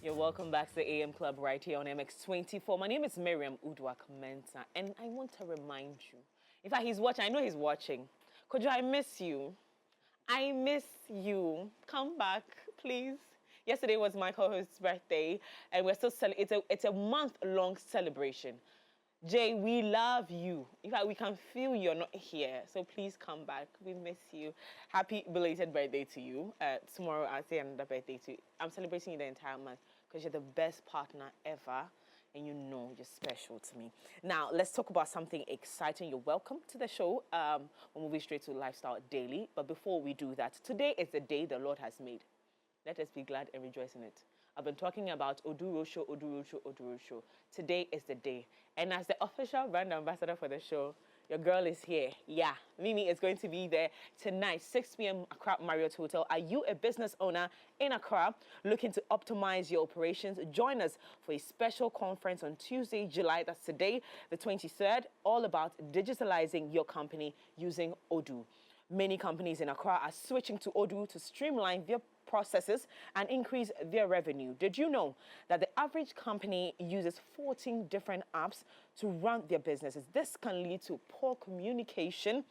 You're welcome back to the AM Club right here on MX24. My name is Miriam Udwak-Mensah, and I want to remind you. In fact, he's watching. I know he's watching. Kojo, I miss you. I miss you. Come back, please. Yesterday was my co-host's birthday, and we're still it's a month-long celebration. Jay, we love you. In fact, we can feel you're not here, so please come back. We miss you. Happy belated birthday to you. Tomorrow, I'll say another birthday to you. I'm celebrating you the entire month because you're the best partner ever, and you know you're special to me. Now, let's talk about something exciting. You're welcome to the show. We're moving straight to Lifestyle Daily. But before we do that, today is the day the Lord has made. Let us be glad and rejoice in it. I've been talking about Odurosho, Odurosho, Odurosho. Today is the day. And as the official brand ambassador for the show, your girl is here. Yeah, Mimi is going to be there tonight, 6 p.m. Accra Marriott Hotel. Are you a business owner in Accra looking to optimize your operations? Join us for a special conference on Tuesday, July, that's today, the 23rd, all about digitalizing your company using Odoo. Many companies in Accra are switching to Odoo to streamline their processes and increase their revenue. Did you know that the average company uses 14 different apps to run their businesses? This can lead to poor communication,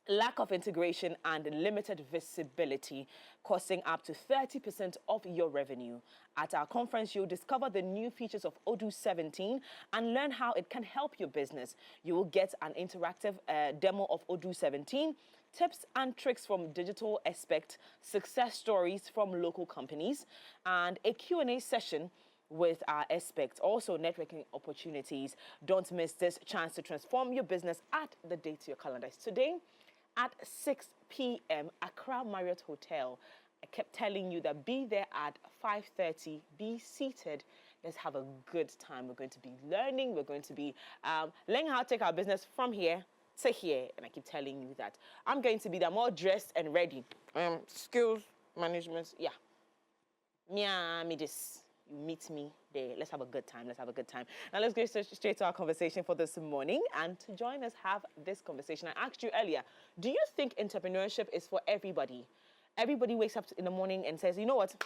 lack of integration, and limited visibility, costing up to 30% of your revenue. At our conference, you'll discover the new features of Odoo 17 and learn how it can help your business. You will get an interactive demo of Odoo 17, tips and tricks from digital aspect, success stories from local companies, and a Q&A session with our aspect. Also, networking opportunities. Don't miss this chance to transform your business. Add the date to your calendars. Today, at 6 p.m. Accra Marriott Hotel. I kept telling you that be there at 5:30. Be seated. Let's have a good time. We're going to be learning. We're going to be learning how to take our business from here to here. And I keep telling you that I'm going to be there more dressed and ready. Skills management. Yeah. Me this. You meet me there. Let's have a good time. Let's have a good time. Now let's go straight to our conversation for this morning. And to join us have this conversation, I asked you earlier, do you think entrepreneurship is for everybody? Everybody wakes up in the morning and says, you know what?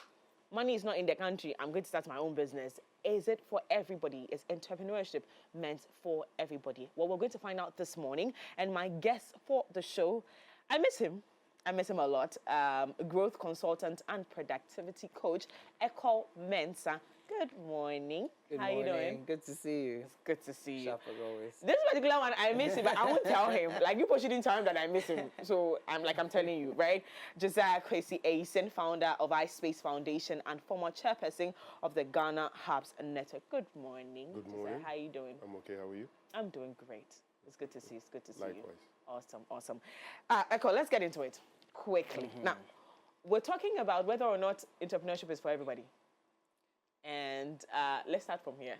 Money is not in the country. I'm going to start my own business. Is it for everybody? Is entrepreneurship meant for everybody? Well, we're going to find out this morning. And my guest for the show, I miss him. I miss him a lot. Growth consultant and productivity coach, Eko Mensah. Good morning. Good How morning. You doing? Good to see you. It's good to see you. Sharp as always. This particular one, I miss him, but I won't tell him. Like, you shouldn't tell him that I miss him. So I'm telling you, right? Josiah Kwesi Aisen, founder of iSpace Foundation and former chairperson of the Ghana Hubs Network. Good morning. Good morning. Josiah, how you doing? I'm okay. How are you? I'm doing great. It's good to see you. It's good to see you. Likewise. Awesome, awesome. Eko, let's get into it quickly. Now, we're talking about whether or not entrepreneurship is for everybody. And let's start from here.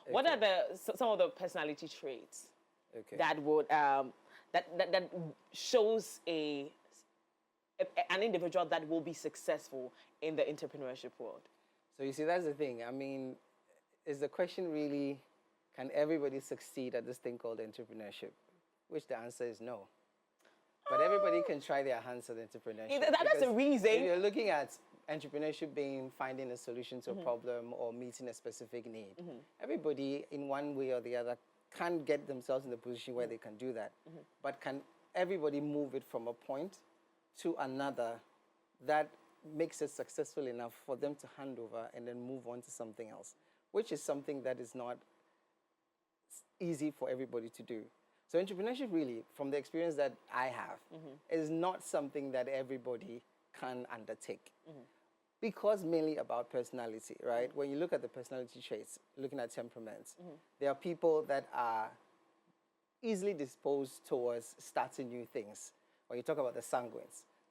What are some of the personality traits that would that shows an individual that will be successful in the entrepreneurship world? So you see, that's the thing. I mean, is the question really, can everybody succeed at this thing called entrepreneurship? Which the answer is no. But everybody can try their hands at entrepreneurship. That's the reason. If you're looking at entrepreneurship being finding a solution to a problem or meeting a specific need, everybody in one way or the other can get themselves in the position where they can do that. But can everybody move it from a point to another that makes it successful enough for them to hand over and then move on to something else, which is something that is not easy for everybody to do. So entrepreneurship really, from the experience that I have, is not something that everybody can undertake. Because mainly about personality, right? When you look at the personality traits, looking at temperaments, there are people that are easily disposed towards starting new things. When you talk about the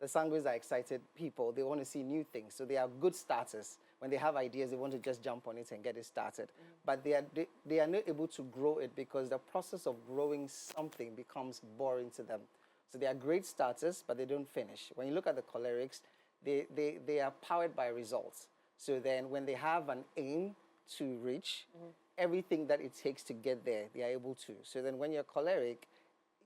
sanguines are excited people. They want to see new things. So they are good starters. When they have ideas, they want to just jump on it and get it started. But they are not able to grow it because the process of growing something becomes boring to them. So they are great starters, but they don't finish. When you look at the cholerics, they are powered by results. So then when they have an aim to reach, everything that it takes to get there, they are able to. So then when you're choleric,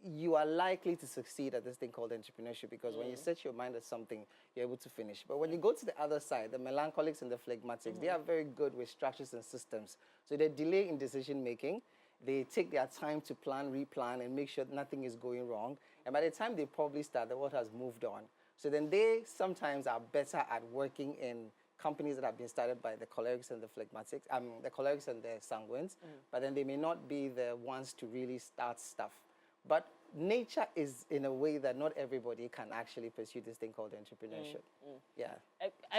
you are likely to succeed at this thing called entrepreneurship, because when you set your mind at something, you're able to finish. But when you go to the other side, the melancholics and the phlegmatics, they are very good with structures and systems. So they delay in decision making. They take their time to plan, replan, and make sure nothing is going wrong. And by the time they probably start, the world has moved on. So then they sometimes are better at working in companies that have been started by the cholerics and the phlegmatics, the cholerics and the sanguines, but then they may not be the ones to really start stuff. But nature is in a way that not everybody can actually pursue this thing called entrepreneurship. Yeah.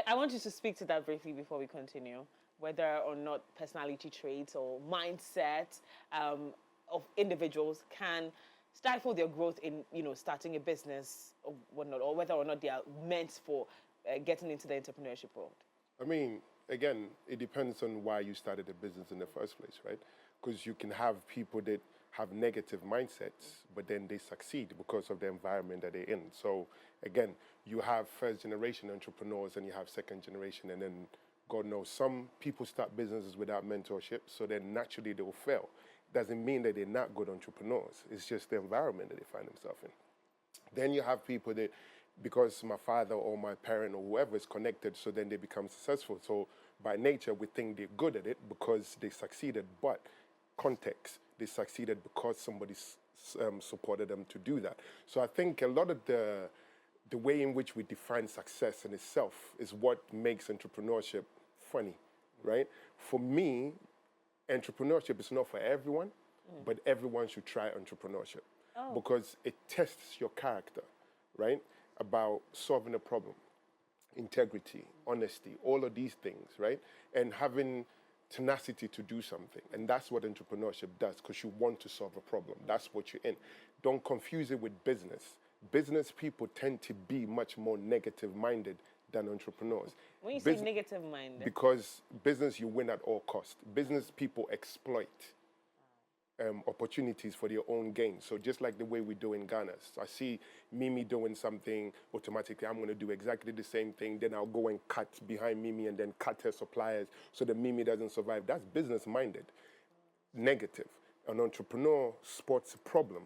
I want you to speak to that briefly before we continue, whether or not personality traits or mindset of individuals can stifle their growth in, starting a business or whatnot, or whether or not they are meant for getting into the entrepreneurship world. I mean, again, it depends on why you started a business in the first place, right? Because you can have people that have negative mindsets, but then they succeed because of the environment that they're in. So again, you have first generation entrepreneurs and you have second generation, and then God knows some people start businesses without mentorship, so then naturally they will fail. Doesn't mean that they're not good entrepreneurs. It's just the environment that they find themselves in. Then you have people that, because my father or my parent or whoever is connected, so then they become successful. So by nature, we think they're good at it because they succeeded, but context, they succeeded because somebody supported them to do that. So I think a lot of the way in which we define success in itself is what makes entrepreneurship funny, right? For me, entrepreneurship is not for everyone, but everyone should try entrepreneurship because it tests your character, right? About solving a problem, integrity, honesty, all of these things, right? And having tenacity to do something. And that's what entrepreneurship does, because you want to solve a problem. That's what you're in. Don't confuse it with business. Business people tend to be much more negative-minded than entrepreneurs. When you say negative-minded? Because business, you win at all costs. Business people exploit opportunities for their own gain. So just like the way we do in Ghana. So I see Mimi doing something, automatically I'm going to do exactly the same thing. Then I'll go and cut behind Mimi and then cut her suppliers so that Mimi doesn't survive. That's business-minded, negative. An entrepreneur spots a problem,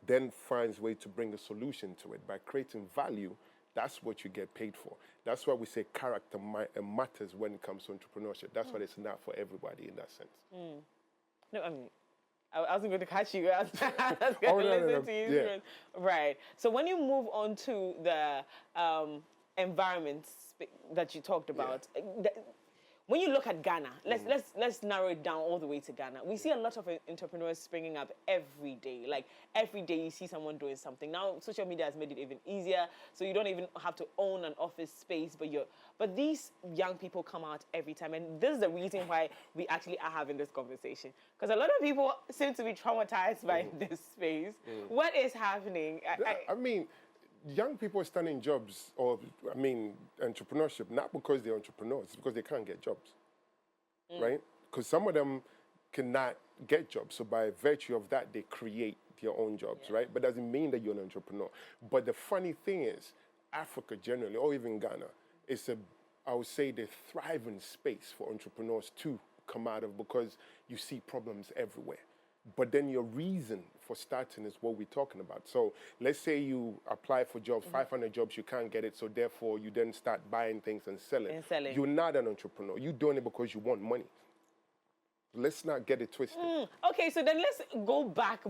then finds a way to bring a solution to it. By creating value, that's what you get paid for. That's why we say character matters when it comes to entrepreneurship. That's why it's not for everybody in that sense. No, I mean, I wasn't going to catch you. I was going to listen to you. Yeah. Right. So when you move on to the environments that you talked about, when you look at Ghana, let's narrow it down all the way to Ghana. We see a lot of entrepreneurs springing up every day. Like every day you see someone doing something. Now social media has made it even easier, so you don't even have to own an office space, but these young people come out every time, and this is the reason why we actually are having this conversation. Because a lot of people seem to be traumatized by this space. What is happening? I mean, young people are starting jobs, or entrepreneurship, not because they're entrepreneurs, it's because they can't get jobs, right? Because some of them cannot get jobs, so by virtue of that, they create their own jobs, right? But doesn't mean that you're an entrepreneur. But the funny thing is, Africa generally, or even Ghana, I would say, the thriving space for entrepreneurs to come out of, because you see problems everywhere. But then your reason for starting is what we're talking about. So let's say you apply for jobs, 500 jobs, you can't get it, so therefore you then start buying things and selling. You're not an entrepreneur. You're doing it because you want money. Let's not get it twisted. Okay, so then let's go back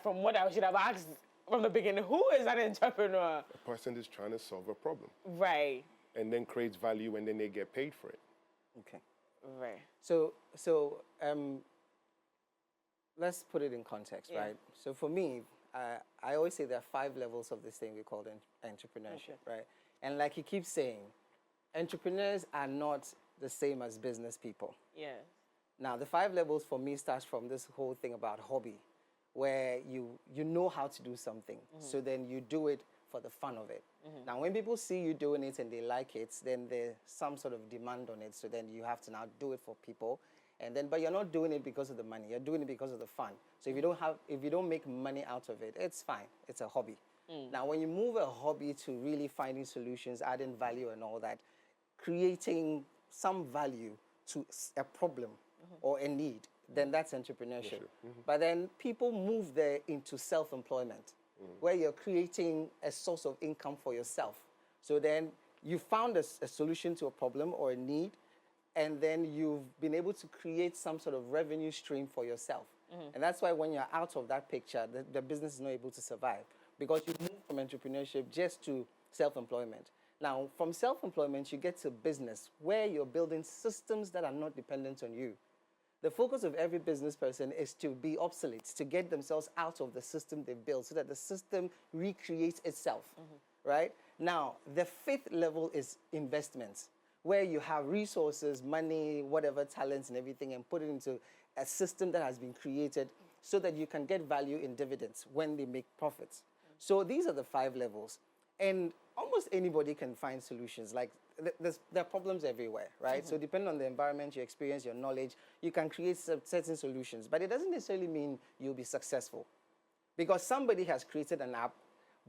from what I should have asked from the beginning. Who is an entrepreneur? A person is trying to solve a problem. Right. And then creates value, and then they get paid for it. Okay. Right. So let's put it in context, right? So for me, I always say there are 5 levels of this thing we call entrepreneurship, right? And like he keeps saying, entrepreneurs are not the same as business people. Yeah. Now, the 5 levels for me starts from this whole thing about hobby, where you know how to do something, so then you do it for the fun of it. Now, when people see you doing it and they like it, then there's some sort of demand on it, so then you have to now do it for people. And then, but you're not doing it because of the money. You're doing it because of the fun. So if you don't make money out of it, it's fine. It's a hobby. Now, when you move a hobby to really finding solutions, adding value and all that, creating some value to a problem or a need, then that's entrepreneurship. But then people move there into self-employment, where you're creating a source of income for yourself. So then you found a solution to a problem or a need, and then you've been able to create some sort of revenue stream for yourself. And that's why when you're out of that picture, the business is not able to survive, because you move from entrepreneurship just to self-employment. Now, from self-employment, you get to business, where you're building systems that are not dependent on you. The focus of every business person is to be obsolete, to get themselves out of the system they've built so that the system recreates itself, right? Now, the fifth level is investments, where you have resources, money, whatever, talents and everything, and put it into a system that has been created so that you can get value in dividends when they make profits. So these are the 5 levels. And almost anybody can find solutions. Like, there are problems everywhere, right? So depending on the environment, your experience, your knowledge, you can create certain solutions. But it doesn't necessarily mean you'll be successful. Because somebody has created an app,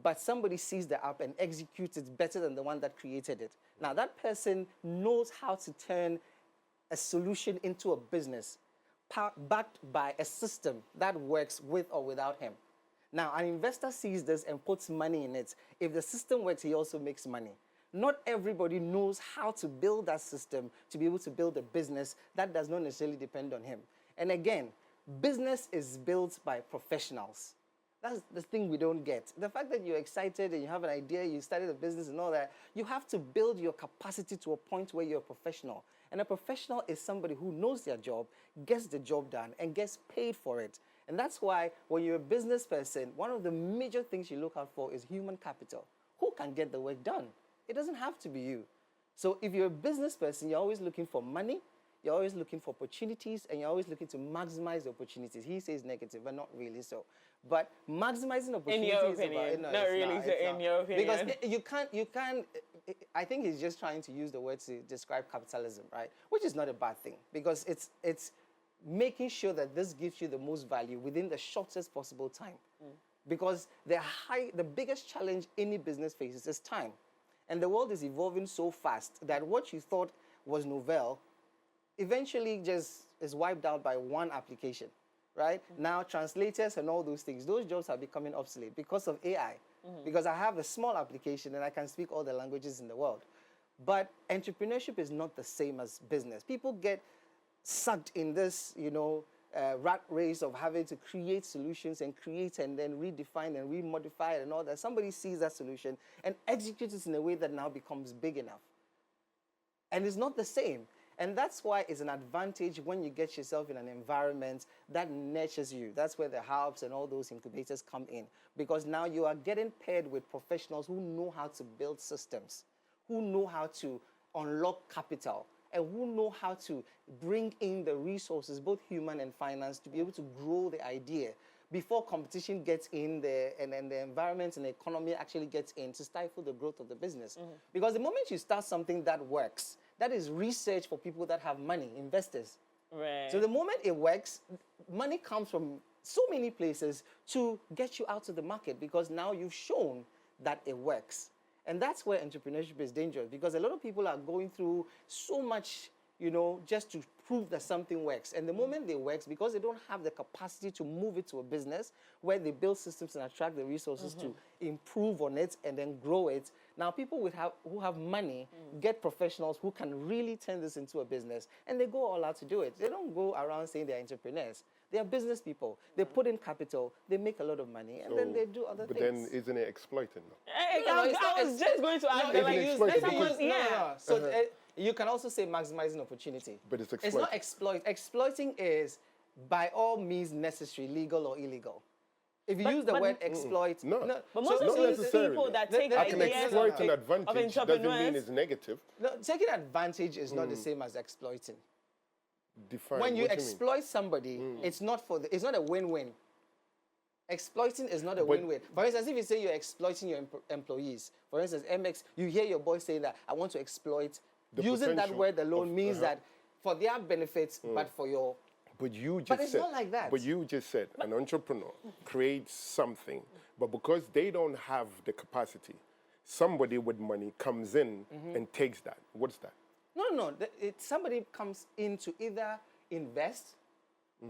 but somebody sees the app and executes it better than the one that created it. Now, that person knows how to turn a solution into a business backed by a system that works with or without him. Now, an investor sees this and puts money in it. If the system works, he also makes money. Not everybody knows how to build that system to be able to build a business that does not necessarily depend on him. And again, business is built by professionals. That's the thing we don't get. The fact that you're excited and you have an idea, you started a business and all that, you have to build your capacity to a point where you're a professional. And a professional is somebody who knows their job, gets the job done, and gets paid for it. And that's why when you're a business person, one of the major things you look out for is human capital. Who can get the work done? It doesn't have to be you. So if you're a business person, you're always looking for money, you're always looking for opportunities, and you're always looking to maximize the opportunities. He says negative, but not really so. But maximizing opportunities in your opinion, not really so in your opinion. Because you can't, I think he's just trying to use the word to describe capitalism, right? Which is not a bad thing, because it's making sure that this gives you the most value within the shortest possible time. Because the biggest challenge any business faces is time. And the world is evolving so fast that what you thought was novel eventually just is wiped out by one application, right? Now, translators and all those things, those jobs are becoming obsolete because of AI. Because I have a small application and I can speak all the languages in the world. But entrepreneurship is not the same as business. People get sucked in this, rat race of having to create solutions and create and then redefine and remodify it and all that. Somebody sees that solution and executes it in a way that now becomes big enough. And it's not the same. And that's why it's an advantage when you get yourself in an environment that nurtures you. That's where the hubs and all those incubators come in. Because now you are getting paired with professionals who know how to build systems, who know how to unlock capital, and who know how to bring in the resources, both human and finance, to be able to grow the idea before competition gets in there and then the environment and the economy actually gets in to stifle the growth of the business. Because the moment you start something that works, that is research for people that have money, investors. Right. So the moment it works, money comes from so many places to get you out of the market, because now you've shown that it works. And that's where entrepreneurship is dangerous, because a lot of people are going through so much, just to prove that something works. And the moment it works, because they don't have the capacity to move it to a business where they build systems and attract the resources to improve on it and then grow it, now people who have money get professionals who can really turn this into a business, and they go all out to do it. They don't go around saying they're entrepreneurs. They are business people. They put in capital, they make a lot of money, and then they do other things. But then isn't it exploiting? I was just going to ask. So you can also say maximizing opportunity. But it's It's not exploit. Exploiting is by all means necessary, legal or illegal. If you use the word exploit, no. But most of these people that take I can ideas exploit an of advantage doesn't mean entrepreneurs. it's negative. no, taking advantage is not the same as exploiting. Define When you what exploit somebody, it's not a win-win. Exploiting is not a win-win. For instance, if you say you're exploiting your employees, for instance, MX, you hear your boss saying that I want to exploit. The Using that potential word alone of- means that for their benefits, but for your. But it's not like that. But you just said an entrepreneur creates something, but because they don't have the capacity, somebody with money comes in and takes that. What's that? No. Somebody comes in to either invest,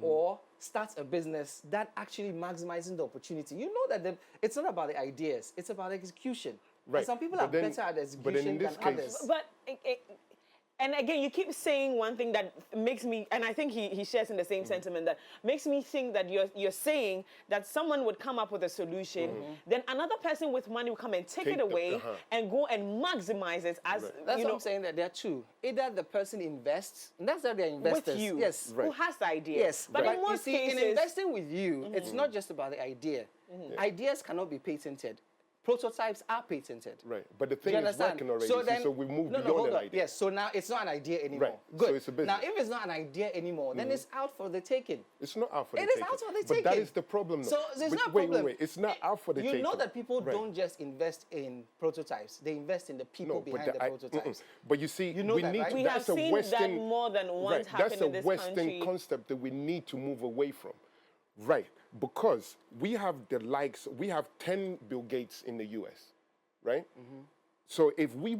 or start a business that actually maximizes the opportunity. You know that it's not about the ideas, it's about execution. Right. And some people But are then- better at but in execution this than case- others. But and again, you keep saying one thing that makes me, and I think he shares in the same sentiment, that makes me think that you're saying that someone would come up with a solution, then another person with money will come and take it away and go and maximize it as That's you what know, I'm saying, that there are two. Either the person invests, and that's how they're investors. with you, Yes. who has the idea. Yes, but in you most see, cases, in investing with you, it's not just about the idea. Ideas cannot be patented. Prototypes are patented. Right. But the Do thing you is understand? working already. So, then, we move no, beyond hold an on. idea. Yes, so now it's not an idea anymore. Right. Good. So it's a business. Now, if it's not an idea anymore, then it's out for the taking. It's not out for the It taking. is out for the But that taking. is the problem. So it's But not a wait, problem. Wait. It's not out for the taking. You know that people Right. don't just invest in prototypes; they invest in the people No, but behind the prototypes. But you see, You know we that, need right? to, we that's have a seen Western, that more than once right, happen that's a in this Western country. concept that we need to move away from. Right. Because we have we have 10 Bill Gates in the US, right? So if we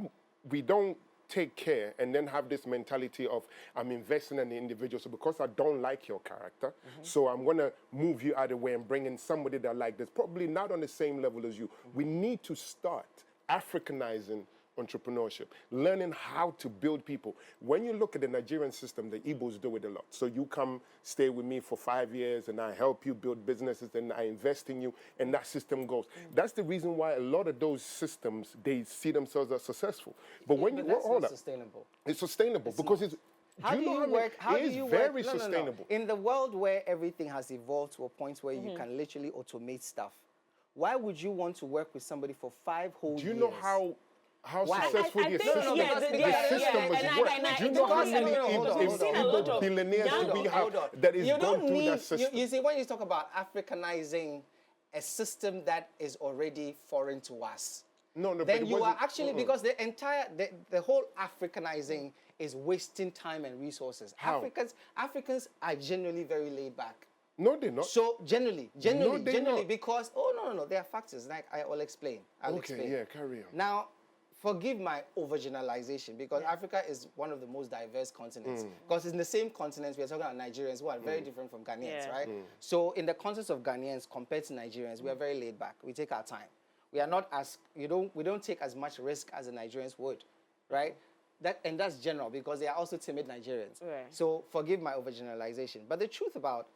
don't take care and then have this mentality of I'm investing in the individual, so because I don't like your character, so I'm gonna move you out of the way and bring in somebody that like this, probably not on the same level as you. We need to start Africanizing entrepreneurship, learning how to build people. When you look at the Nigerian system, the Igbos do it a lot. So you come stay with me for 5 years and I help you build businesses and I invest in you and that system goes. That's the reason why a lot of those systems, they see themselves as successful. But when But you, that's hold not up, sustainable. it's sustainable because it's, How do know you many- work? How it do is you very work? No, no, no. sustainable. In the world where everything has evolved to a point where you can literally automate stuff, why would you want to work with somebody for 5 whole years? Do you know how Why? successful I the think, system, yeah, the yeah, system yeah, was and I- work? and I- Do you know how because- many hold on, we've seen a lot of billionaires young do we people- have that is you going don't through need, that system? You see, when you talk about Africanizing a system that is already foreign to us, No, but then it you are wasn't- actually, because the whole Africanizing is wasting time and resources. How? Africans are generally very laid back. No, they're not. So generally, they're not. because no, there are factors. Like I will explain. I'll Okay, explain. yeah, carry on. Now, forgive my overgeneralization because Africa is one of the most diverse continents. Because in the same continent, we are talking about Nigerians who are very different from Ghanaians, Yeah. right? So in the context of Ghanaians compared to Nigerians, we are very laid back. We take our time. We are not as we don't take as much risk as the Nigerians would, right? And that's general because they are also timid Nigerians. Right. So forgive my overgeneralization. But the truth about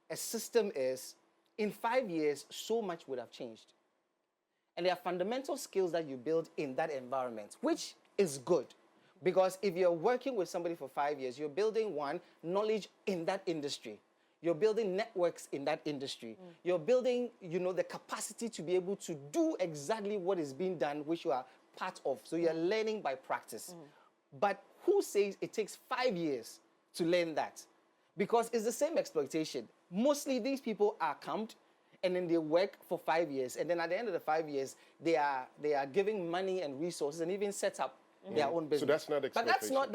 a system is, in 5 years, so much would have changed. And there are fundamental skills that you build in that environment, which is good. Because if you're working with somebody for 5 years, you're building, one, knowledge in that industry. You're building networks in that industry. You're building, the capacity to be able to do exactly what is being done, which you are part of. So you're learning by practice. But who says it takes 5 years to learn that? Because it's the same exploitation. Mostly these people are camped and then they work for 5 years. And then at the end of the 5 years, they are giving money and resources and even set up their own business. So that's not exploitation. But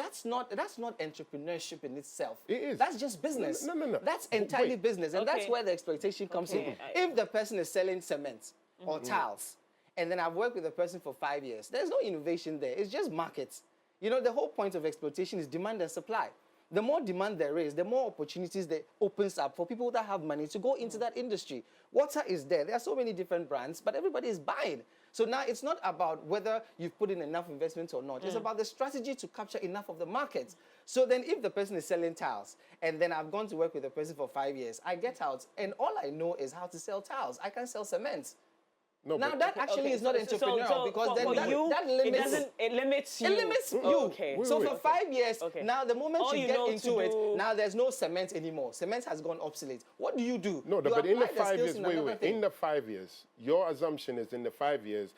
that's not entrepreneurship in itself. It is. That's just business. No. That's But entirely wait. business. And that's Okay. where the exploitation comes in. Okay. If the person is selling cement or tiles, and then I've worked with the person for 5 years, there's no innovation there. It's just markets. The whole point of exploitation is demand and supply. The more demand there is, the more opportunities that opens up for people that have money to go into that industry. Water is there. There are so many different brands, but everybody is buying. So now it's not about whether you've put in enough investment or not. It's about the strategy to capture enough of the market. So then if the person is selling tiles, and then I've gone to work with the person for 5 years, I get out, and all I know is how to sell tiles. I can sell cement. No, Now but- that actually is not entrepreneurial because then for that you, limits it limits you. it limits you. Okay. Wait, So wait, for okay. 5 years, Okay. now the moment All you you get know to into it, do- now there's no cement anymore. Cement has gone obsolete. What do you do? No, You but in the apply 5 skills years, in wait, another thing. in the 5 years, your assumption is in the 5 years,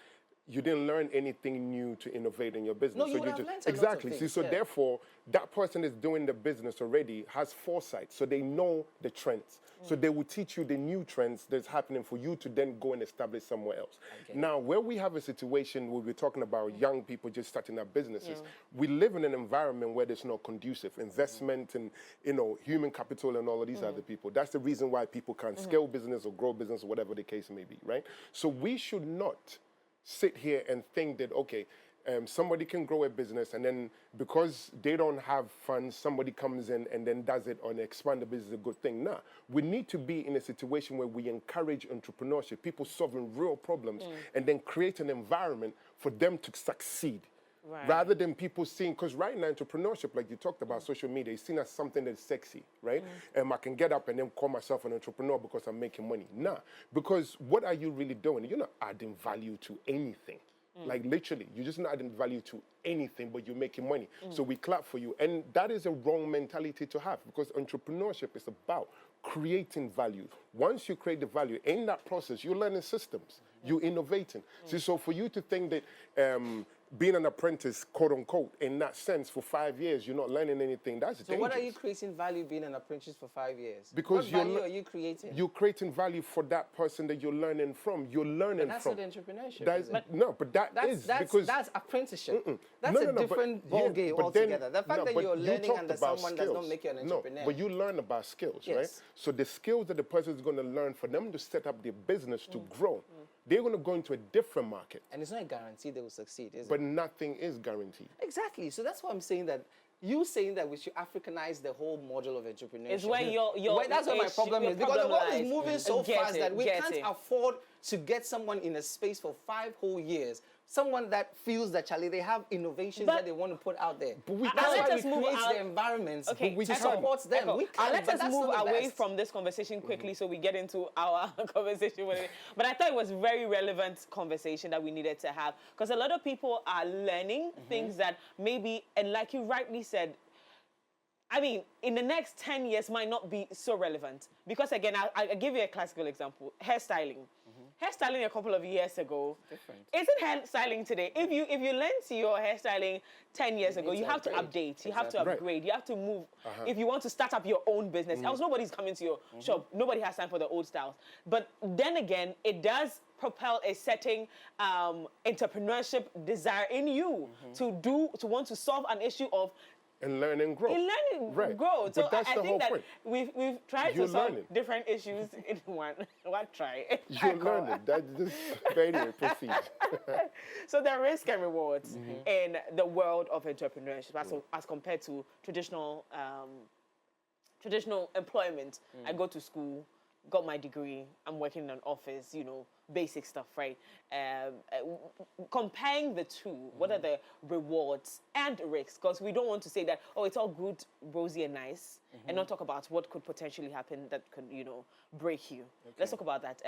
you didn't learn anything new to innovate in your business. No, you would have learned a lot of exactly. See, things, so yeah. therefore, that person is doing the business already, has foresight, so they know the trends. So they will teach you the new trends that's happening for you to then go and establish somewhere else. Now, where we have a situation where we're talking about young people just starting up businesses, we live in an environment where there's no conducive investment and human capital and all of these other people. That's the reason why people can't scale business or grow business or whatever the case may be, right? So we should not sit here and think that, okay, Somebody can grow a business, and then because they don't have funds, somebody comes in and then does it, or expand the business is a good thing. Nah, we need to be in a situation where we encourage entrepreneurship, people solving real problems, and then create an environment for them to succeed. Right. Rather than people seeing, because right now entrepreneurship, like you talked about, social media, is seen as something that's sexy, right? I can get up and then call myself an entrepreneur because I'm making money. Nah, because what are you really doing? You're not adding value to anything. Like literally, you're just not adding value to anything, but you're making money. So we clap for you. And that is a wrong mentality to have, because entrepreneurship is about creating value. Once you create the value, in that process, you're learning systems, you're innovating. See, so for you to think that being an apprentice, quote unquote, in that sense, for 5 years, you're not learning anything, that's dangerous. So what are you creating value being an apprentice for 5 years? Because what value are you creating? You're creating value for that person that you're learning from. You're learning But that's from. not entrepreneurship. That is, no, but that's apprenticeship. That's a different ballgame altogether. The fact that you're learning under someone does not make you an entrepreneur. No, but you learn about skills, Yes. right? So the skills that the person is going to learn for them to set up their business to grow, they're going to go into a different market. And it's not a guarantee they will succeed, is But it? nothing is guaranteed. Exactly. So that's why I'm saying that you saying that we should Africanize the whole model of entrepreneurship. It's where that's what my problem is. Because the world is moving so fast that we can't it. afford to get someone in a space for 5 whole years. Someone that feels that, Charlie, they have innovations that they want to put out there. But we that's let why us we move create out. the environments Okay, to support them. Echo. We can, Let but us that's move not the away best. from this conversation quickly so we get into our conversation with it. But I thought it was a very relevant conversation that we needed to have, because a lot of people are learning things that maybe, and like you rightly said, I mean, in the next 10 years might not be so relevant. Because again, I'll give you a classical example, hairstyling. Hairstyling a couple of years ago isn't hairstyling today. If you learned your hairstyling 10 years ago, you have to update, you have to upgrade, you have to move. If you want to start up your own business, else nobody's coming to your shop. Nobody has time for the old styles. But then again, it does propel a certain entrepreneurship desire in you to want to solve an issue of And learn and grow. Grow. So But that's I the think whole that point. we've tried You're to solve learning. different issues in one try. You're learning. That's just anyway, proceed. So there are risk and rewards in the world of entrepreneurship as compared to traditional employment. I go to school, got my degree, I'm working in an office, basic stuff, right? Comparing the two, what are the rewards and risks? Because we don't want to say that, oh, it's all good, rosy and nice, and not talk about what could potentially happen that could, break you. Okay. Let's talk about that.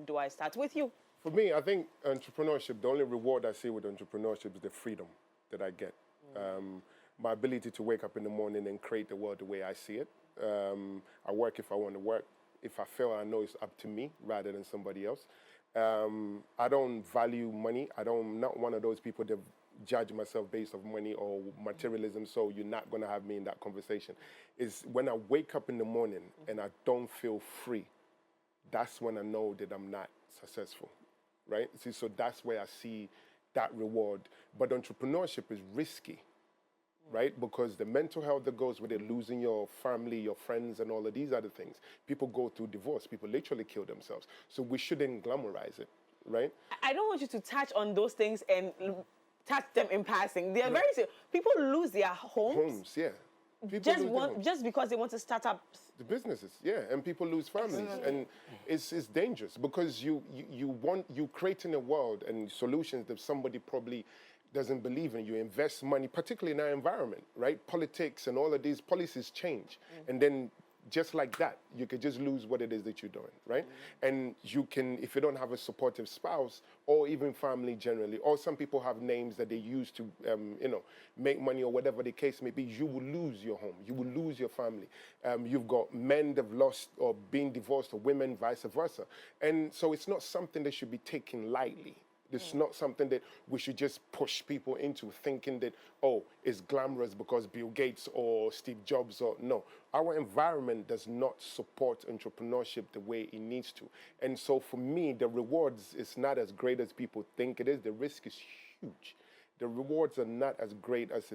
Do I start with you? For me, I think entrepreneurship, the only reward I see with entrepreneurship is the freedom that I get. My ability to wake up in the morning and create the world the way I see it. I work if I want to work. If I fail, I know it's up to me rather than somebody else. I don't value money. I'm not one of those people that judge myself based on money or materialism, so you're not going to have me in that conversation. It's when I wake up in the morning and I don't feel free, that's when I know that I'm not successful, right? See, so that's where I see that reward. But entrepreneurship is risky, right? Because the mental health that goes with it, losing your family, your friends, and all of these other things. People go through divorce. People literally kill themselves. So we shouldn't glamorize it, right? I don't want you to touch on those things and touch them in passing. They are very serious. People lose their homes. Yeah. Just because they want to start up the businesses, yeah, and people lose families, and it's dangerous because you creating a world and solutions that somebody probably doesn't believe in. You invest money, particularly in our environment, right? Politics and all of these policies change, and then just like that, you could just lose what it is that you're doing, right? And you can, if you don't have a supportive spouse or even family generally, or some people have names that they use to, make money or whatever the case may be, you will lose your home, you will lose your family. You've got men that have lost or been divorced, or women, vice versa. And so it's not something that should be taken lightly. It's not something that we should just push people into thinking that, oh, it's glamorous because Bill Gates or Steve Jobs or no. Our environment does not support entrepreneurship the way it needs to. And so for me, the rewards is not as great as people think it is. The risk is huge. The rewards are not as great as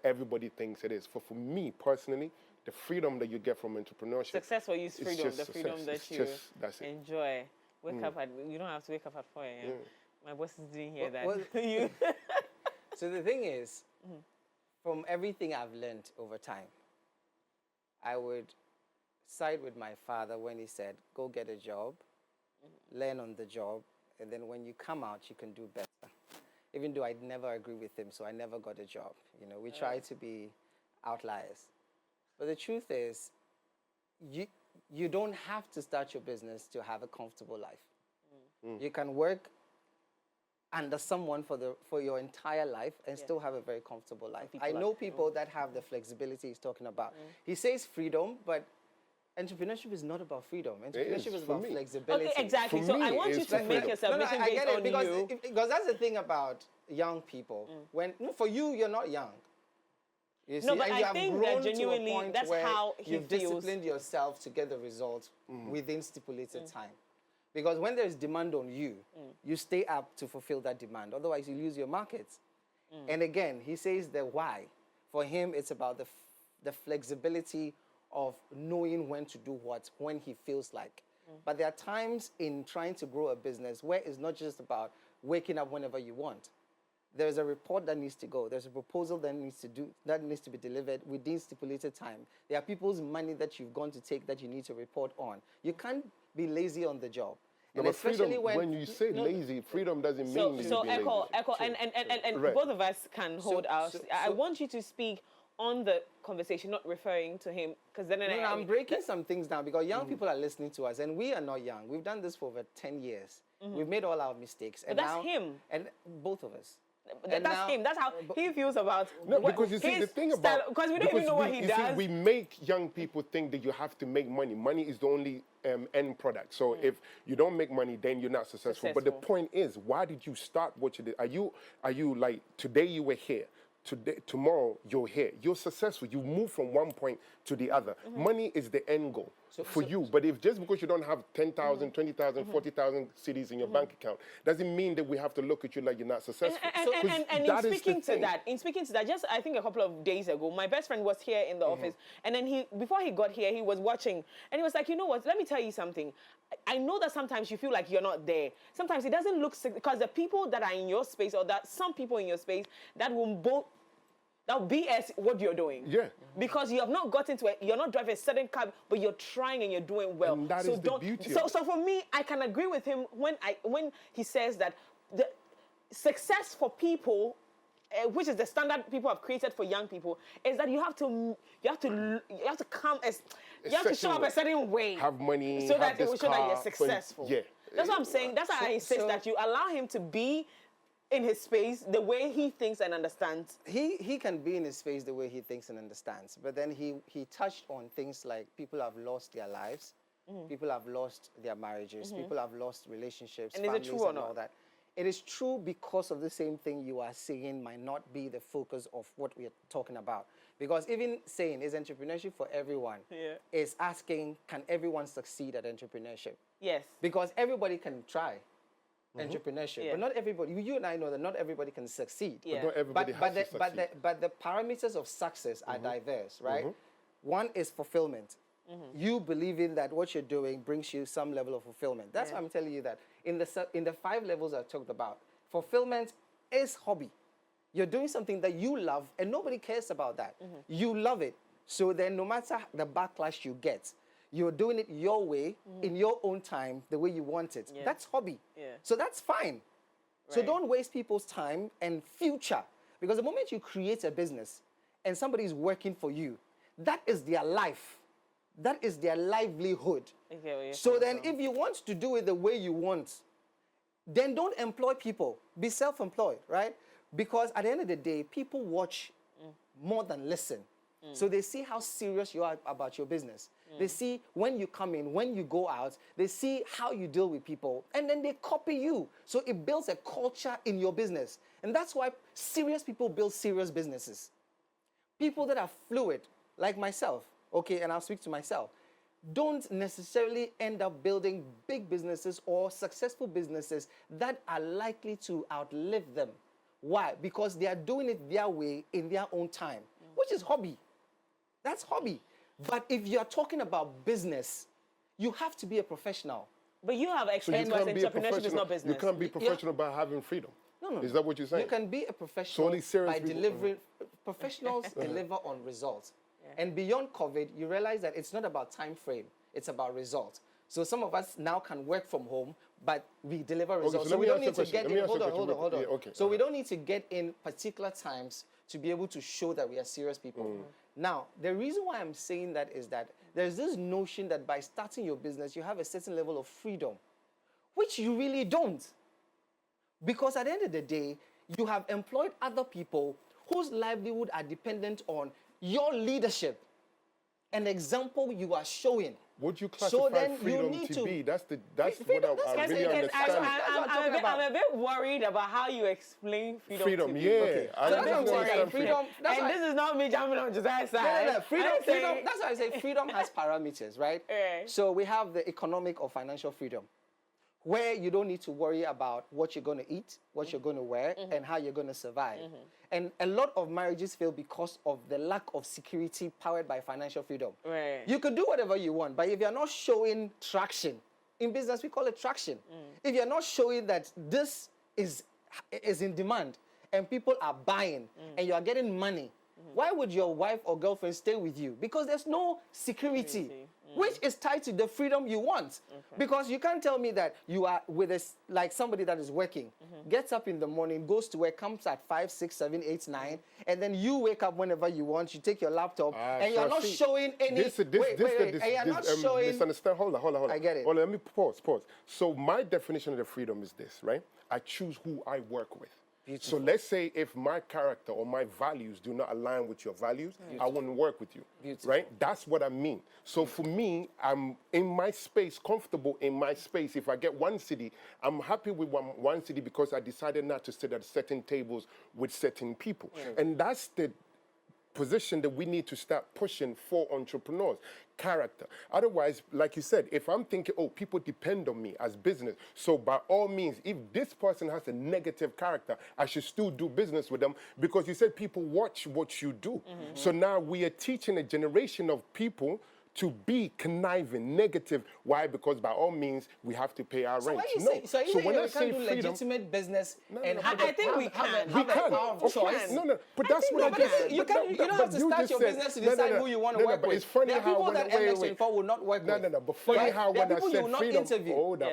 everybody thinks it is. For me personally, the freedom that you get from entrepreneurship. Success for you is freedom, the freedom that you enjoy. You don't have to wake up at 4 a.m. My boss is doing here that. So the thing is, from everything I've learned over time, I would side with my father when he said, go get a job, learn on the job, and then when you come out, you can do better. Even though I'd never agree with him, so I never got a job. You know, we try to be outliers. But the truth is, you don't have to start your business to have a comfortable life. You can work under someone for your entire life and still have a very comfortable life. I know people that have the flexibility he's talking about. He says freedom, but entrepreneurship is not about freedom. Entrepreneurship is about flexibility. Okay, exactly. So I want you to make your submission based on you. Because that's the thing about young people. For you, you're not young. You see, no, but and you I have think grown that genuinely, to a point that's where how he you've feels. disciplined yourself to get the results within stipulated time. Because when there's demand on you, you stay up to fulfill that demand. Otherwise, you lose your markets. And again, he says the why. For him, it's about the flexibility of knowing when to do what, when he feels like. But there are times in trying to grow a business where it's not just about waking up whenever you want. There's a report that needs to go. There's a proposal that needs to be delivered within stipulated time. There are people's money that you've gone to take that you need to report on. You can't be lazy on the job. No, And but especially freedom, when you say lazy, freedom doesn't mean that So you're being echo, lazy. and Right. both of us can hold ours. I so- want you to speak on the conversation, not referring to him, because then I'm breaking some things down because young people are listening to us, and we are not young. We've done this for over 10 years. We've made all our mistakes. But that's him. And both of us. That's him. That's how he feels about. No, because you see, the thing about... because we don't even know what he does. See, we make young people think that you have to make money. Money is the only end product. So if you don't make money, then you're not successful. But the point is, why did you start what you did? Are you like, today you were here, tomorrow you're here. You're successful. You move from one point to the other. Money is the end goal for you. But if just because you don't have 10,000, 20,000, 40,000 cedis in your bank account, doesn't mean that we have to look at you like you're not successful. And in speaking to that, just I think a couple of days ago, my best friend was here in the office, and then before he got here, he was watching, and he was like, you know what? Let me tell you something. I know that sometimes you feel like you're not there. Sometimes it doesn't look, because the people that are in your space, or that some people in your space that will BS what you're doing. Yeah. Because you have not gotten to it, you're not driving a certain car, but you're trying and you're doing well. And that is the beauty of it. So for me, I can agree with him when he says that the success for people, which is the standard people have created for young people, is that you have to come as you have to show up a certain way, have money, so have that it this will show that you're car, successful. Yeah. That's what I'm saying. That's why I insist that you allow him to be in his space the way he thinks and understands. He can be in his space the way he thinks and understands. But then he touched on things like people have lost their lives, people have lost their marriages, people have lost relationships, and families, is it true or and not? all that. It is true because of the same thing you are saying might not be the focus of what we are talking about. Because even saying is entrepreneurship for everyone is asking, can everyone succeed at entrepreneurship? Yes. Because everybody can try entrepreneurship, but not everybody. You and I know that not everybody can succeed. Yeah. But not everybody has to succeed. But the parameters of success are diverse, right? One is fulfillment. You believing that what you're doing brings you some level of fulfillment. That's why I'm telling you that in the 5 levels I talked about, fulfillment is hobby. You're doing something that you love and nobody cares about that. You love it. So then no matter the backlash you get, you're doing it your way, in your own time, the way you want it. That's hobby. So that's fine. So don't waste people's time and future. Because the moment you create a business and somebody's working for you, that is their life. That is their livelihood. So then if you want to do it the way you want, then don't employ people. Be self-employed, right? Because at the end of the day, people watch more than listen. So they see how serious you are about your business. They see when you come in, when you go out, they see how you deal with people, and then they copy you. So it builds a culture in your business. And that's why serious people build serious businesses. People that are fluid, like myself, okay, and I'll speak to myself, don't necessarily end up building big businesses or successful businesses that are likely to outlive them. Why? Because they are doing it their way in their own time, which is hobby. That's hobby. But if you're talking about business, you have to be a professional. But you have experience because entrepreneurship is not business. You can't be professional by having freedom. No. Is that what you're saying? You can be a professional Solely serious by people. delivering. Professionals deliver on results. And beyond COVID, you realize that it's not about time frame. It's about results. So some of us now can work from home, but we deliver results. so So we let me don't ask need you a to get question. in. Hold on. Yeah, okay. So we don't need to get in particular times to be able to show that we are serious people. Now, the reason why I'm saying that is that there's this notion that by starting your business, you have a certain level of freedom, which you really don't. Because at the end of the day, you have employed other people whose livelihood are dependent on your leadership, an example you are showing. Would you classify then freedom you need to be? That's freedom, what I that's really because understand. I'm a bit worried about how you explain freedom to me. Yeah. Okay. I So that's what I'm really saying. understand Freedom. That's And why, this is not me jumping on Josiah's side. no. Freedom. I'm saying- That's why I say freedom has parameters, right? Right. So we have the economic or financial freedom, where you don't need to worry about what you're going to eat, what you're going to wear, and how you're going to survive. And a lot of marriages fail because of the lack of security powered by financial freedom. Right. You could do whatever you want, but if you're not showing traction, in business we call it traction. If you're not showing that this is in demand and people are buying and you are getting money, why would your wife or girlfriend stay with you? Because there's no security, which is tied to the freedom you want. Because you can't tell me that you are with like somebody that is working, gets up in the morning, goes to work, comes at 5, 6, 7, 8, 9, and then you wake up whenever you want, you take your laptop, and you're not showing any... And you're not showing... Misunderstand. Hold on. I get it. Hold on, let me pause. So my definition of the freedom is this, right? I choose who I work with. Beautiful. So let's say if my character or my values do not align with your values, I wouldn't work with you. Beautiful. Right? That's what I mean. So for me, I'm in my space, comfortable in my space. If I get one city, I'm happy with one city because I decided not to sit at certain tables with certain people. And that's the position that we need to start pushing for entrepreneurs. Character. Otherwise, like you said, if I'm thinking, oh, people depend on me as business, so by all means, if this person has a negative character, I should still do business with them, because you said people watch what you do. So now we are teaching a generation of people to be conniving, negative. Why? Because by all means, we have to pay our rent. So when I say freedom, legitimate business and I think we can. Have a power of choice. No, but that's what I just said. You don't have to start your business to decide who you want to work but with. it's funny there are how people when that MX24 will not work with. No, but funny how when I said freedom,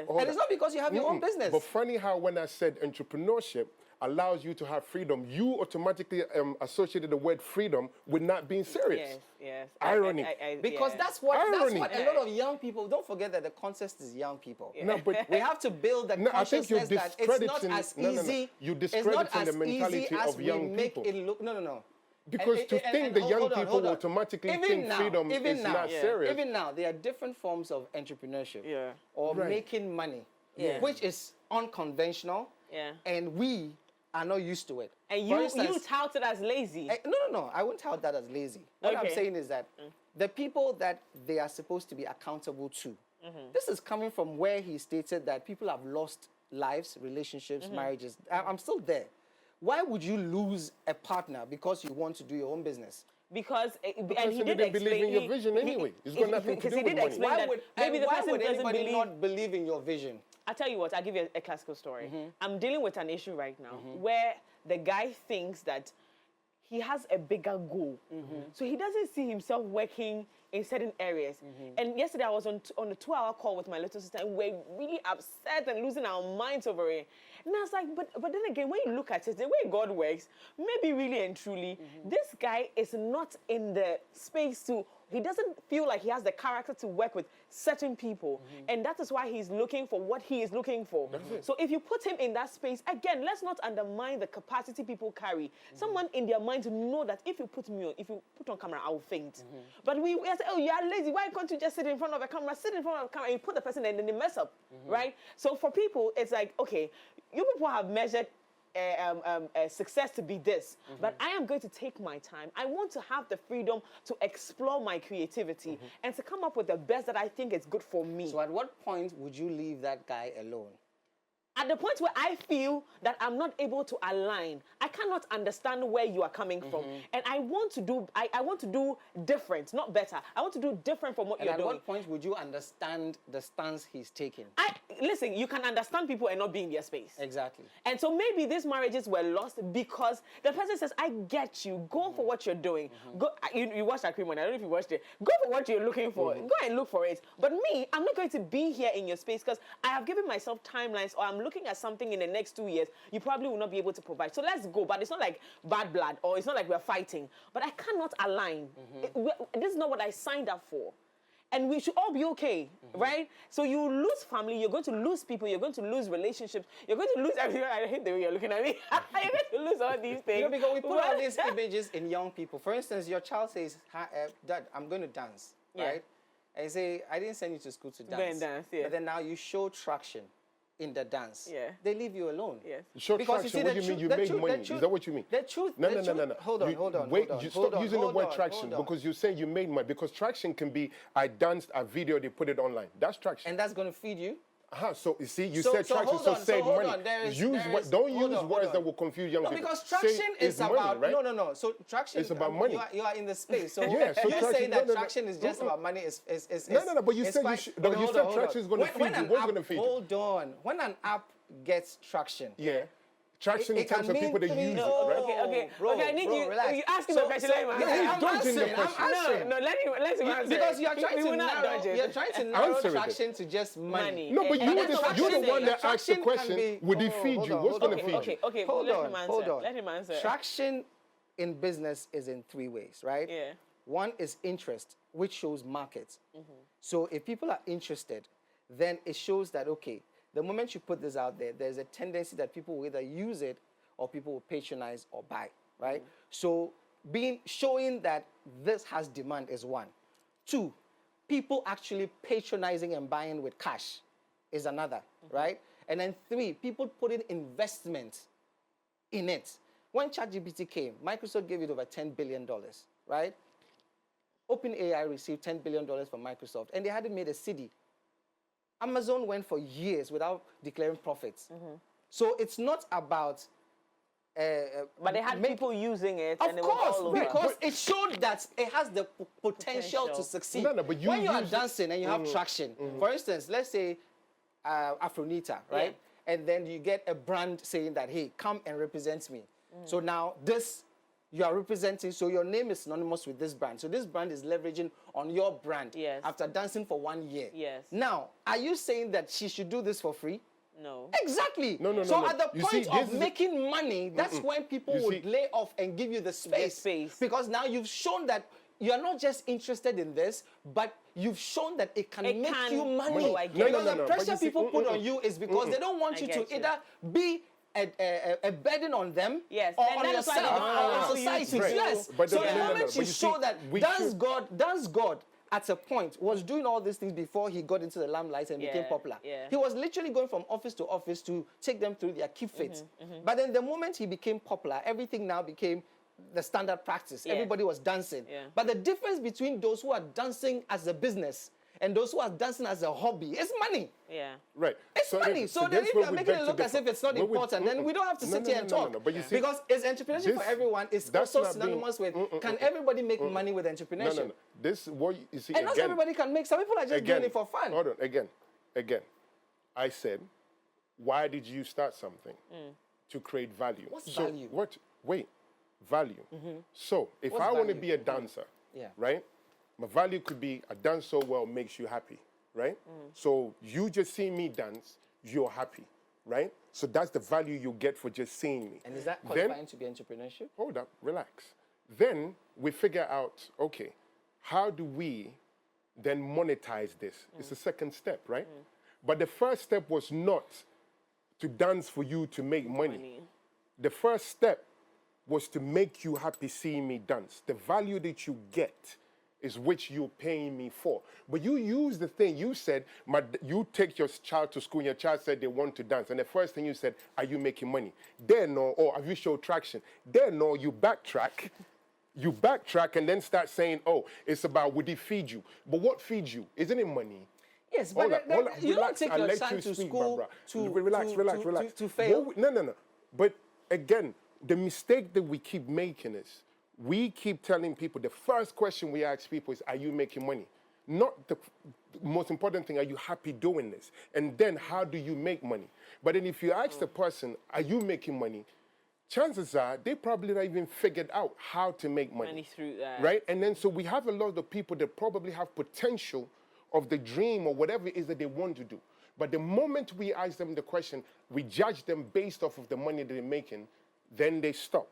and it's not because you have your own business. But funny how when I said entrepreneurship allows you to have freedom, you automatically associated the word freedom with not being serious. Yes. Irony. Because that's what a lot of young people, don't forget that the concept is young people. No, but we have to build the consciousness that it's not as easy. You're discrediting the mentality of young people. No. Because to think the young people automatically think freedom is not serious. Even now, there are different forms of entrepreneurship or Right. making money, which is unconventional, and we are not used to it. And you tout it as lazy. No. I wouldn't tout that as lazy. What I'm saying is that the people that they are supposed to be accountable to, this is coming from where he stated that people have lost lives, relationships, marriages. I'm still there. Why would you lose a partner because you want to do your own business? Because and he didn't believe in your vision anyway. It's got nothing to do with money. Why would anybody not believe in your vision? I'll tell you what, I'll give you a classical story. I'm dealing with an issue right now where the guy thinks that he has a bigger goal. So he doesn't see himself working in certain areas. And yesterday I was on a 2-hour call with my little sister, and we're really upset and losing our minds over it. And I was like, but then again, when you look at it, the way God works, maybe really and truly, this guy is not in the space to, he doesn't feel like he has the character to work with certain people. And that is why he's looking for what he is looking for. So if you put him in that space, again, let's not undermine the capacity people carry. Someone in their mind to know that if you put on camera, I will faint. But we say, oh, you are lazy. Why can't you just sit in front of a camera? Sit in front of a camera and you put the person in and then they mess up, right? So for people, it's like, okay, you people have measured success to be this, but I am going to take my time. I want to have the freedom to explore my creativity and to come up with the best that I think is good for me. So at what point would you leave that guy alone? at the point where I feel that I'm not able to align, I cannot understand where you are coming from, and I want to do different, not better. I want to do different from what And you're at doing. what point would you understand the stance he's taking? Listen, you can understand people and not be in their space. Exactly. And so maybe these marriages were lost because the person says, I get you. Go for what you're doing. Go. You watched that Cream on. I don't know if you watched it. Go for what you're looking for. Go and look for it. But me, I'm not going to be here in your space because I have given myself timelines, or I'm looking at something in the next 2 years. You probably will not be able to provide. So let's go. But it's not like bad blood, or it's not like we're fighting. But I cannot align. This is not what I signed up for. And we should all be okay, right? So you lose family, you're going to lose people, you're going to lose relationships, you're going to lose everything. I hate the way you're looking at me. You're going to lose all these things. You know, because we put all these images in young people. For instance, your child says, Dad, I'm going to dance, right? And you say, I didn't send you to school to dance. Go and dance, yeah. But then now you show traction in the dance. Yeah. They leave you alone. Yes. Show Because traction, you see, what do you mean? You made money. Is that what you mean? The truth. No. Hold on. Wait, stop using the word traction, hold on. because you're saying you made money. Because traction can be, I danced a video, they put it online. That's traction. And that's going to feed you? So you see, you So- said so traction, hold so on, save so hold money. on, there is- Use there what, is- don't hold use on, words hold that on. will confuse young No, people. because Say traction is it's about money, right? no. So traction It's about money. You are in the space. So Yeah, so you're traction- saying that no. traction is just about money. Is No, but you it's said quite- you okay, hold said on. traction is going to feed When you. an What's app- going to feed you? Hold on. When an app gets traction, Yeah. Traction in it can terms of mean people that three- use it, No. right? Okay. Bro, I need you. relax. You ask him So- a question. so- Let him answer. yeah, He's I'm dodging the answering, I'm question. answering. No, let him answer. Because you are trying We to will not narrow, dodge it. you're trying to narrow Answer it. traction to just money. No, but And you're that's the traction one that asked the Traction can question, be- would it oh, feed hold you? on, What's hold going to on. feed you? Okay. Hold let on, him answer. hold on. Let him answer. Traction in business is in three ways, right? Yeah. One is interest, which shows markets. So if people are interested, then it shows that, okay, the moment you put this out there, there's a tendency that people will either use it or people will patronize or buy, right? So showing that this has demand is one. Two, people actually patronizing and buying with cash is another, right? And then three, people putting investment in it. When ChatGPT came, Microsoft gave it over $10 billion, right? OpenAI received $10 billion from Microsoft, and they hadn't made a cedi. Amazon went for years without declaring profits. So it's not about... But they had people using it, Of and it was all course, over. because it showed that it has the potential to succeed. No, but when you are use it- dancing and you have traction, for instance, let's say Afronita, right? And then you get a brand saying that, hey, come and represent me. So now this, you are representing, so your name is synonymous with this brand. So this brand is leveraging on your brand Yes. after dancing for 1 year. Yes. Now, are you saying that she should do this for free? No. Exactly. No. So at the You point see, of this is- making money, that's when people You would see- lay off and give you the space. space. Because now you've shown that you are not just interested in this, but you've shown that it can It make can- you money. Oh, I get Because it. the No, but pressure you see- people put on you is because they don't want I you to get you. either be a burden on them Yes, or and on that is why they yourself don't or allow on you society. to- Yes. But so the- the no, no, no, moment but you you show see, that we dance should- God at a point was doing all these things before he got into the limelight and became Yeah, popular. yeah. He was literally going from office to office to take them through their keep fit. But then the moment he became popular, everything now became the standard practice. Yes. Everybody was dancing. Yeah. But the difference between those who are dancing as a business and those who are dancing as a hobby is money. Yeah. Right. It's money. So then that's if you where are we making beg it to look as differ. if it's not When we- important, then we don't have to sit here and talk. But you see, because it's entrepreneurship for everyone. It's that's also not being- synonymous with can everybody make money with entrepreneurship? No. This what you see And not again. everybody can make. Some people are just Again, doing it for fun. Hold on, again. I said, why did you start something? To create value. What's so value? What? Wait, value. So if What's I want to value? be a dancer, Yeah. right? My value could be a dance so well makes you happy, right? So you just see me dance, you're happy, right? So that's the value you get for just seeing me. And is that Then- qualifying to be entrepreneurship? Hold up, relax. Then we figure out, okay, how do we then monetize this? It's the second step, right? But the first step was not to dance for you to make money. The first step was to make you happy seeing me dance. The value that you get is which you're paying me for. But you use the thing, you said, you take your child to school and your child said they want to dance. And the first thing you said, are you making money? Then no, or have you showed traction? Then no, you backtrack. You backtrack and then start saying, oh, it's about would it feed you? But what feeds you? Isn't it money? Yes, but you don't take your son to school to fail. No. But again, the mistake that we keep making is we keep telling people the first question we ask people is, are you making money? Not the most important thing, are you happy doing this? And then how do you make money? But then if you ask the person, are you making money? Chances are they probably not even figured out how to make money through that. Right? And then so we have a lot of people that probably have potential of the dream or whatever it is that they want to do. But the moment we ask them the question, we judge them based off of the money that they're making, then they stop.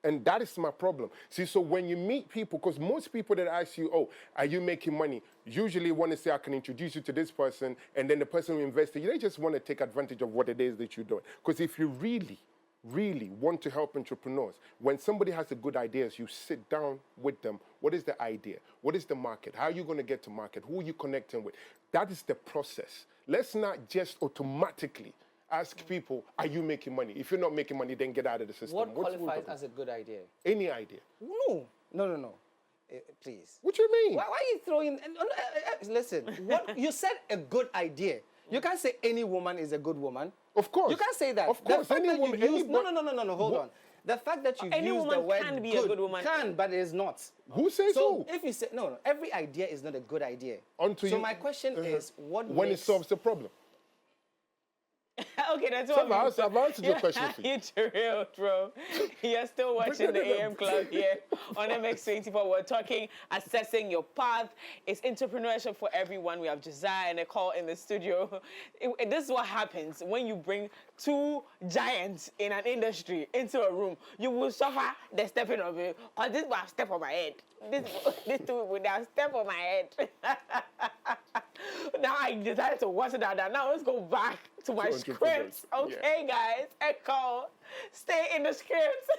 And that is my problem. See, so when you meet people, because most people that ask you, oh, are you making money? Usually want to say, I can introduce you to this person, and then the person who invested, they just want to take advantage of what it is that you're doing. Because if you really want to help entrepreneurs, when somebody has a good idea, you sit down with them. What is the idea? What is the market? How are you going to get to market? Who are you connecting with? That is the process. Let's not just automatically ask people, are you making money? If you're not making money, then get out of the system. What qualifies as a good idea? Any idea. No. Please. What do you mean? Why are you throwing... listen, you said a good idea. You can't say any woman is a good woman. Of course. You can't say that. Of course. Any woman... No, hold on. The fact that you use the word can be good, a good woman. can, but it is not. Who says so? So if you say... No, every idea is not a good idea. My question is, when it solves the problem. Okay, that's what so I've answered your question for you. You're real, bro. You're still watching the AM Club here on MX24. We're talking, assessing your path. It's entrepreneurship for everyone. We have Josiah and Nicole in the studio. This is what happens when you bring two giants in an industry into a room. You will suffer the stepping of it. Because this will step on my head. This two will now step on my head. Now I decided to watch it down. Now let's go back to my scripts. Okay, guys. Echo. Stay in the scripts.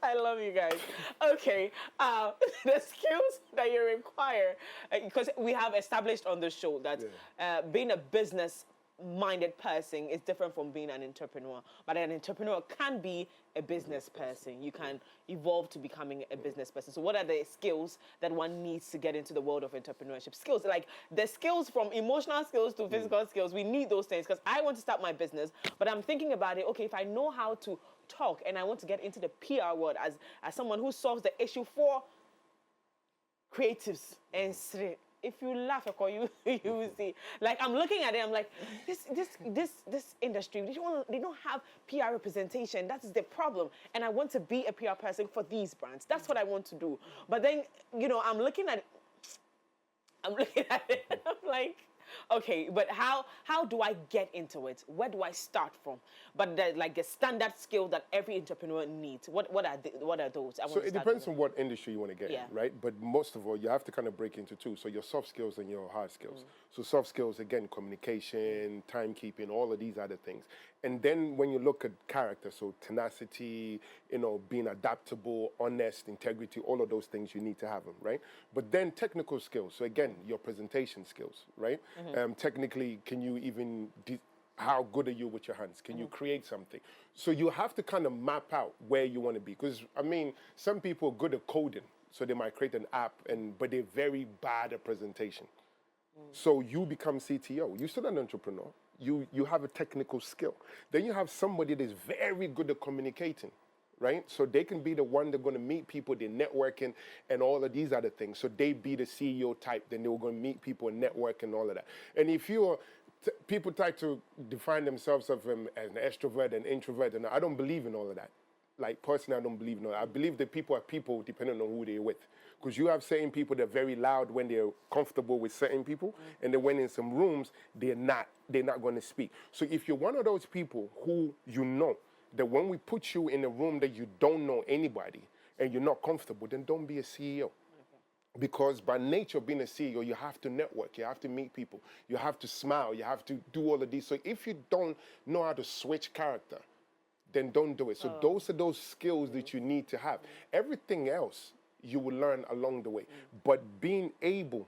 I love you guys. Okay. The skills that you require, because we have established on the show that being a business-minded person is different from being an entrepreneur. But an entrepreneur can be a business person. You can evolve to becoming a business person. So what are the skills that one needs to get into the world of entrepreneurship? Skills, like the skills from emotional skills to physical skills. We need those things because I want to start my business, but I'm thinking about it, okay, if I know how to talk and I want to get into the PR world as someone who solves the issue for creatives and if you laugh, you will see. Like I'm looking at it, I'm like, this industry, they don't have PR representation. That's the problem. And I want to be a PR person for these brands. That's what I want to do. But then, I'm looking at it. I'm like, okay, but how do I get into it? Where do I start from? But the standard skill that every entrepreneur needs. What are those? So it depends on what industry you want to get in, right? But most of all, you have to kind of break into two. So your soft skills and your hard skills. So soft skills, again, communication, timekeeping, all of these other things. And then when you look at character, so tenacity, being adaptable, honest, integrity, all of those things, you need to have them, right? But then technical skills. So again, your presentation skills, right? Technically, can you even... how good are you with your hands? Can you create something? So you have to kind of map out where you want to be. Because, some people are good at coding. So they might create an app, but they're very bad at presentation. So you become CTO. You're still an entrepreneur. You have a technical skill. Then you have somebody that's very good at communicating, right? So they can be the one that's going to meet people, they're networking and all of these other things. So they be the CEO type, then they were going to meet people and network and all of that. And if you're people try to define themselves as an extrovert and introvert, and I don't believe in all of that. Like, personally, I don't believe in all that. I believe that people are people depending on who they're with. Because you have certain people that are very loud when they're comfortable with certain people, and then when in some rooms, they're not going to speak. So if you're one of those people who that when we put you in a room that you don't know anybody, and you're not comfortable, then don't be a CEO. Because by nature of being a CEO, you have to network, you have to meet people, you have to smile, you have to do all of these. So if you don't know how to switch character, then don't do it. So those are those skills that you need to have. Everything else you will learn along the way. But being able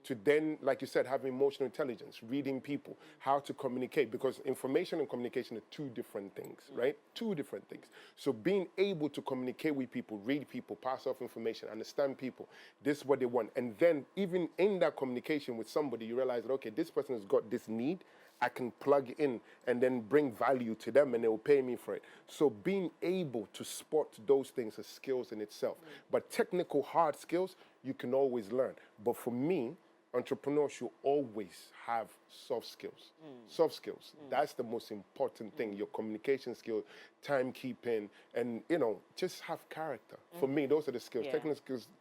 to then, like you said, have emotional intelligence, reading people, how to communicate, because information and communication are two different things, right? Two different things. So being able to communicate with people, read people, pass off information, understand people, this is what they want. And then even in that communication with somebody, you realize that, okay, this person has got this need, I can plug in and then bring value to them and they will pay me for it. So being able to spot those things are skills in itself. But technical hard skills, you can always learn. But for me, entrepreneurs should always have soft skills. Soft skills, that's the most important thing. Your communication skills, timekeeping, and, you know, just have character. For me, those are the skills. Yeah.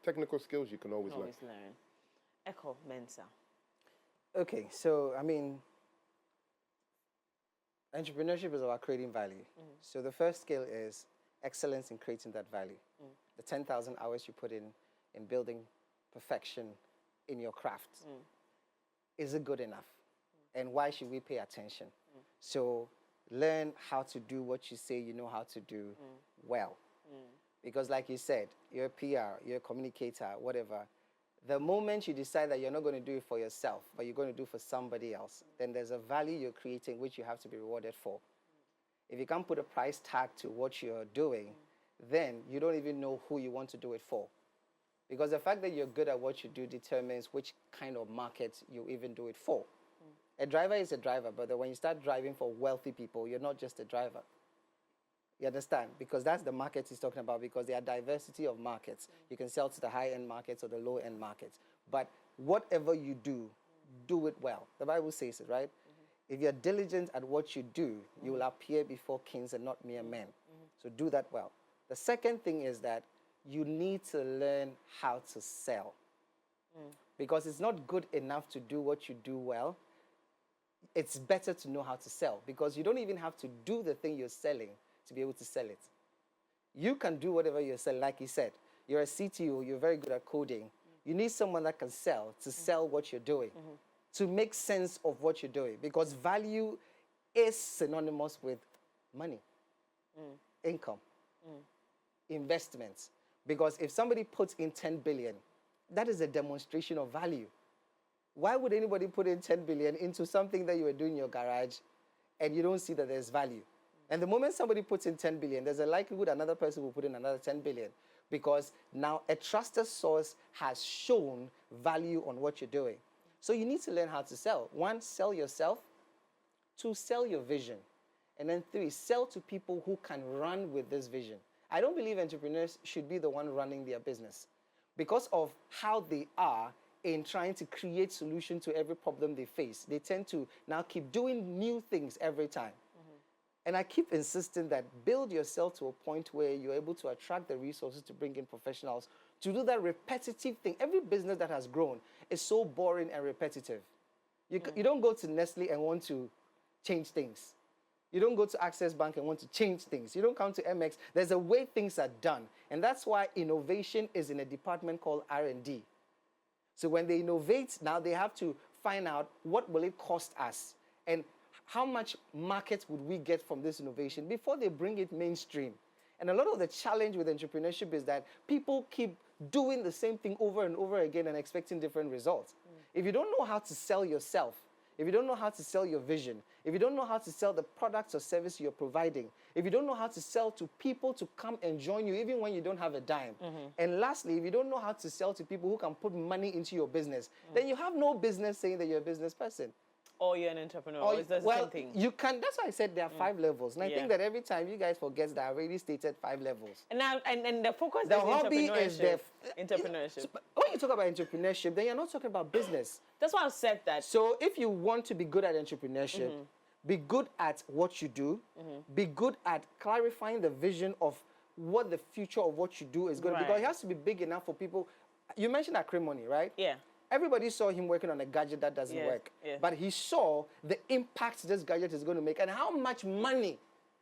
Technical skills you can always learn. Echo Mensa. Okay, so, I mean, entrepreneurship is about creating value. So the first skill is excellence in creating that value. The 10,000 hours you put in building perfection in your craft. Is it good enough? And why should we pay attention? So learn how to do what you say you know how to do well. Because like you said, you're a PR, you're a communicator, whatever. The moment you decide that you're not going to do it for yourself, but you're going to do it for somebody else, then there's a value you're creating which you have to be rewarded for. If you can't put a price tag to what you're doing, then you don't even know who you want to do it for. Because the fact that you're good at what you do determines which kind of market you even do it for. A driver is a driver, but when you start driving for wealthy people, you're not just a driver. You understand? Because that's the market he's talking about, because there are diversity of markets. You can sell to the high-end markets or the low-end markets. But whatever you do, do it well. The Bible says it, right? If you're diligent at what you do, you will appear before kings and not mere men. So do that well. The second thing is that you need to learn how to sell. Because it's not good enough to do what you do well. It's better to know how to sell, because you don't even have to do the thing you're selling to be able to sell it. You can do whatever you're selling. Like you said, you're a CTO, you're very good at coding. You need someone that can sell, to sell what you're doing, to make sense of what you're doing, because value is synonymous with money, income, investments. Because if somebody puts in 10 billion, that is a demonstration of value. Why would anybody put in 10 billion into something that you were doing in your garage and you don't see that there's value? And the moment somebody puts in 10 billion, there's a likelihood another person will put in another 10 billion, because now a trusted source has shown value on what you're doing. So you need to learn how to sell. 1, sell yourself. 2, sell your vision. And then 3, sell to people who can run with this vision. I don't believe entrepreneurs should be the one running their business, because of how they are in trying to create solutions to every problem they face. They tend to now keep doing new things every time. And I keep insisting that build yourself to a point where you're able to attract the resources to bring in professionals to do that repetitive thing. Every business that has grown is so boring and repetitive. You don't go to Nestle and want to change things. You don't go to Access Bank and want to change things. You don't come to MX. There's a way things are done. And that's why innovation is in a department called R&D. So when they innovate, now they have to find out what will it cost us, and how much market would we get from this innovation before they bring it mainstream. And a lot of the challenge with entrepreneurship is that people keep doing the same thing over and over again and expecting different results. If you don't know how to sell yourself, if you don't know how to sell your vision, if you don't know how to sell the products or service you're providing, if you don't know how to sell to people to come and join you even when you don't have a dime, and lastly, if you don't know how to sell to people who can put money into your business, then you have no business saying that you're a business person. Or you're an entrepreneur. Or it's the same thing. You can. That's why I said there are 5 levels. And I think that every time you guys forget that I already stated 5 levels. And now, and the focus The is hobby is entrepreneurship. When you talk about entrepreneurship, then you're not talking about business. That's why I said that. So if you want to be good at entrepreneurship, be good at what you do, be good at clarifying the vision of what the future of what you do is going to be. Because it has to be big enough for people. You mentioned acrimony, right? Yeah. Everybody saw him working on a gadget that doesn't work. But he saw the impact this gadget is going to make and how much money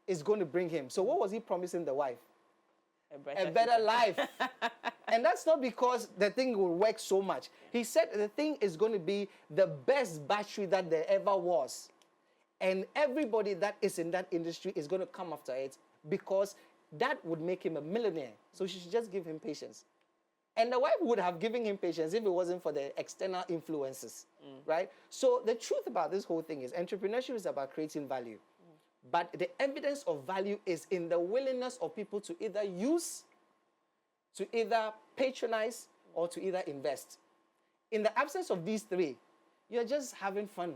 it's going to bring him. So what was he promising the wife? A better life. And that's not because the thing will work so much. He said the thing is going to be the best battery that there ever was. And everybody that is in that industry is going to come after it, because that would make him a millionaire. So she should just give him patience. And the wife would have given him patience if it wasn't for the external influences, right? So the truth about this whole thing is entrepreneurship is about creating value. But the evidence of value is in the willingness of people to either use, to either patronize, or to either invest. In the absence of these three, you're just having fun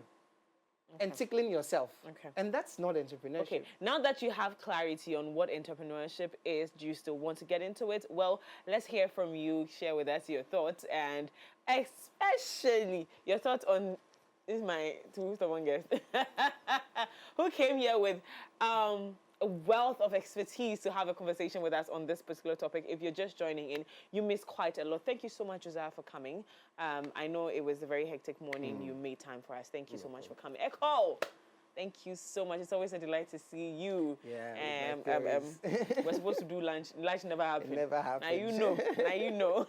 and tickling yourself. And that's not entrepreneurship. Okay, now that you have clarity on what entrepreneurship is, do you still want to get into it? Well, let's hear from you. Share with us your thoughts, and especially your thoughts on, this is my too stubborn guest, who came here with a wealth of expertise to have a conversation with us on this particular topic. If you're just joining in, you missed quite a lot. Thank you so much, Josiah, for coming. I know it was a very hectic morning. You made time for us. Thank you so much for coming. Echo! Thank you so much. It's always a delight to see you. Yeah. We're supposed to do lunch. Lunch never happened. It never happened. Now you know. Now you know.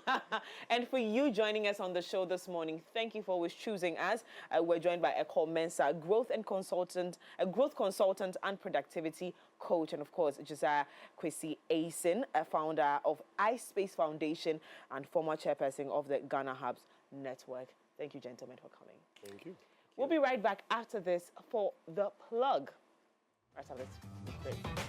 And for you joining us on the show this morning, thank you for always choosing us. We're joined by Eko Mensah, growth consultant and productivity coach, and of course Josiah Kwesi Asen, a founder of iSpace Foundation and former chairperson of the Ghana Hubs Network. Thank you, gentlemen, for coming. Thank you. We'll be right back after this for the plug. Right after this break.